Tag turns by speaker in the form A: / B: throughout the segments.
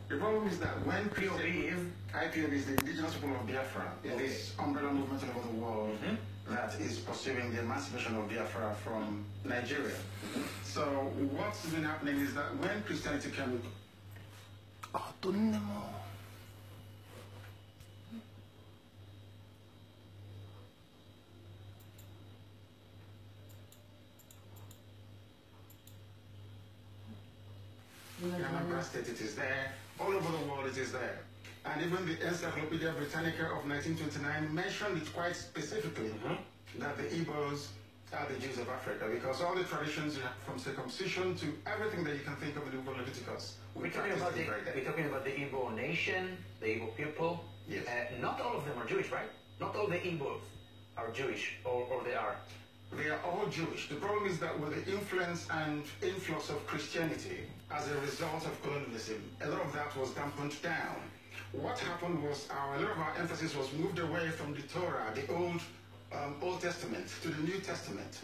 A: The problem is that when IPOB is the indigenous people of Biafra, is this umbrella movement all over the world that is pursuing the emancipation of Biafra from Nigeria. So what's been happening is that when Christianity came... Anambra State, it is there. All over the world, it is there. And even the Encyclopedia Britannica of 1929 mentioned it quite specifically that the Igbos are the Jews of Africa, because all the traditions from circumcision to everything that you can think of in the book of Leviticus.
B: We're talking about the Igbo nation, the Igbo people.
A: Yes.
B: Not all of them are Jewish, right? Not all the Igbos are Jewish, or they are.
A: They are all Jewish. The problem is that with the influence and influx of Christianity as a result of colonialism, a lot of that was dampened down. What happened was a lot of our emphasis was moved away from the Torah, the Old Testament, to the New Testament.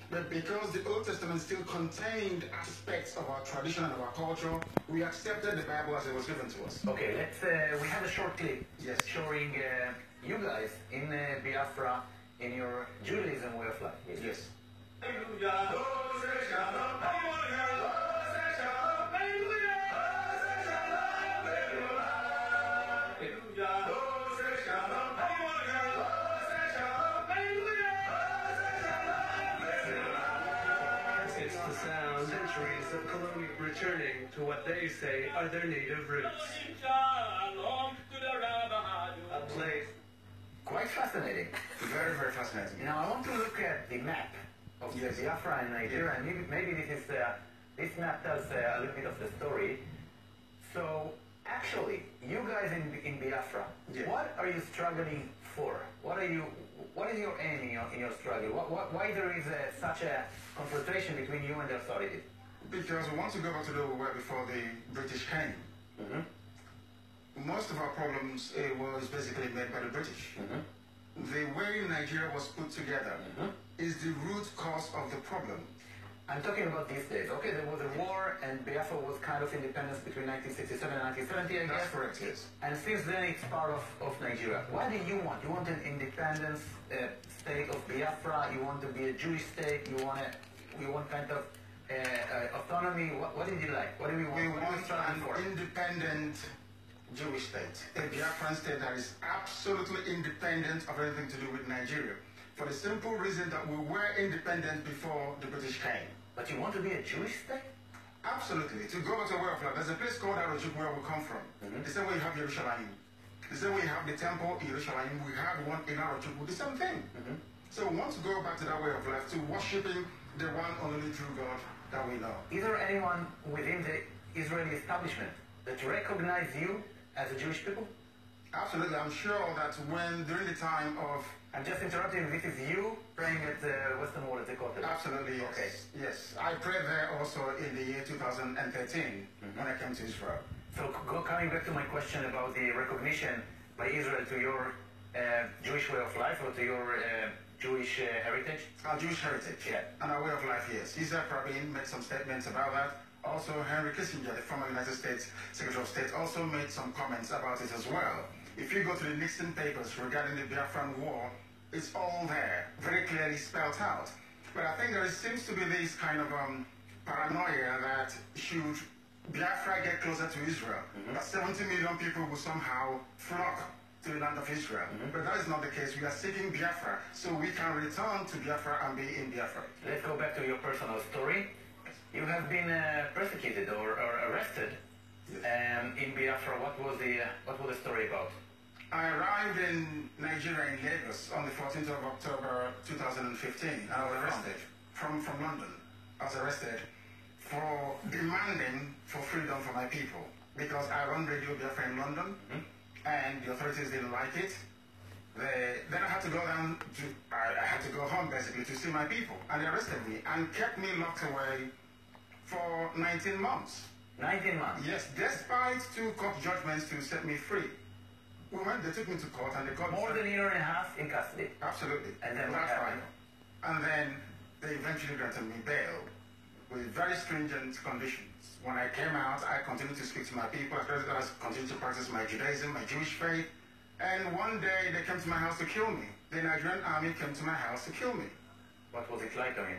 A: But because the Old Testament still contained aspects of our tradition and our culture, we accepted the Bible as it was given to us.
B: Okay, we have a short clip showing you guys in Biafra, in your Judaism way of life.
A: Yes.
C: It's the sound, centuries of colonial returning to what they say are their native roots. A place.
B: Quite fascinating.
A: Very, very fascinating.
B: Now I want to look at the map of Biafra and Nigeria, and maybe this map tells a little bit of the story. So actually, you guys in Biafra, what are you struggling for? What is your aim in your struggle? Why there is such a confrontation between you and the authorities?
A: Because we want to go back to where we were before the British came. Most of our problems was basically made by the British. The way Nigeria was put together is the root cause of the problem.
B: I'm talking about these days. Okay, there was a war and Biafra was kind of independence between 1967 and 1970, I guess.
A: That's correct, yes.
B: And since then it's part of Nigeria. What do you want? You want an independence state of Biafra? You want to be a Jewish state? You want kind of autonomy? What did you like? What do we want?
A: We want an independent Jewish state, a Biafran state that is absolutely independent of anything to do with Nigeria, for the simple reason that we were independent before the British came.
B: But you want to be a Jewish state?
A: Absolutely. To go back to where of life, there's a place called Arochuk where we come from. The same way you have Jerusalem. The same way you have the temple in Jerusalem, we have one in Arochuk with the same thing. So we want to go back to that way of life, to worshipping the one only true God that we know.
B: Is there anyone within the Israeli establishment that recognize you as a Jewish people?
A: Absolutely. I'm sure that during the time of...
B: I'm just interrupting. This is you praying at the Western Wall at the Kotel.
A: Absolutely, yes.
B: Okay.
A: Yes. I prayed there also in the year 2013 when I came to Israel.
B: So coming back to my question about the recognition by Israel to your Jewish way of life or to your Jewish heritage?
A: Our Jewish heritage.
B: Yeah.
A: And our way of life, yes. Israel Rabin made some statements about that. Also, Henry Kissinger, the former United States Secretary of State, also made some comments about it as well. If you go to the Nixon papers regarding the Biafran War, it's all there, very clearly spelled out. But I think there seems to be this kind of paranoia that should Biafra get closer to Israel, that 70 million people will somehow flock to the land of Israel. But that is not the case. We are seeking Biafra, so we can return to Biafra and be in Biafra.
B: Let's go back to your personal story. You have been persecuted or arrested in Biafra. What was the story about?
A: I arrived in Nigeria in Lagos on the 14th of October 2015. And I was arrested from London. I was arrested for demanding for freedom for my people, because I run Radio Biafra in London, and the authorities didn't like it. Then I had to go I had to go home basically to see my people, and they arrested me and kept me locked away for 19 months.
B: 19 months?
A: Yes, despite 2 court judgments to set me free. They took me to court and they got...
B: More than a year and a half in custody?
A: Absolutely.
B: And then
A: that's right. And then they eventually granted me bail. with very stringent conditions. When I came out, I continued to speak to my people. I continued to practice my Judaism, my Jewish faith. And one day they came to my house to kill me. The Nigerian army came to my house to kill me.
B: What was it like, I mean?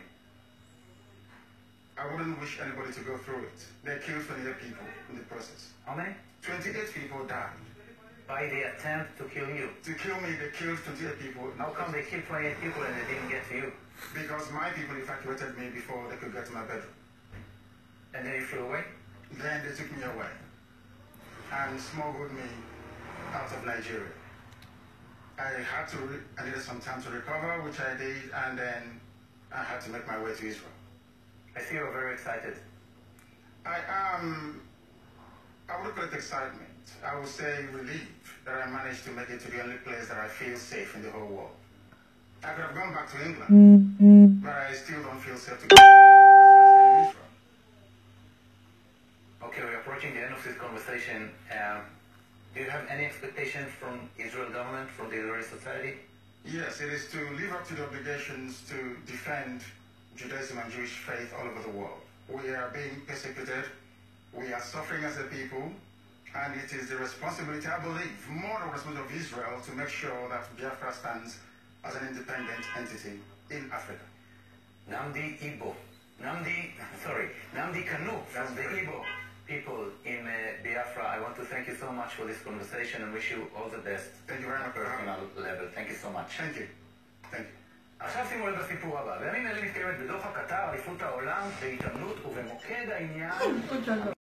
A: I wouldn't wish anybody to go through it. They killed 28 people in the process.
B: How many?
A: 28 people died.
B: By the attempt to kill you.
A: To kill me, they killed 28 people.
B: How come they killed 28 people and they didn't get to you?
A: Because my people evacuated me before they could get to my bedroom.
B: And then you flew away?
A: Then they took me away and smuggled me out of Nigeria. I needed some time to recover, which I did, and then I had to make my way to Israel.
B: I see you're very excited.
A: I wouldn't call it excitement. I would say relief that I managed to make it to the only place that I feel safe in the whole world. I could have gone back to England, but I still don't feel safe to go to Israel.
B: Okay, we're approaching the end of this conversation. Do you have any expectations from Israel government, from the Israeli society?
A: Yes, it is to live up to the obligations to defend Judaism and Jewish faith all over the world. We are being persecuted, we are suffering as a people, and it is the responsibility, I believe, more the responsibility of Israel to make sure that Biafra stands as an independent entity in Africa.
B: Nnamdi Kanu from the Igbo people in Biafra. I want to thank you so much for this conversation and wish you all the best.
A: Thank you very much.
B: Personal level. Thank you so much.
A: Thank you. Thank you.
B: עכשיו שימו לב לסיפור הבא. בימים אלה מתקיימת בדוחה קטר אליפות העולם בהתאמנות ובמוקד העניין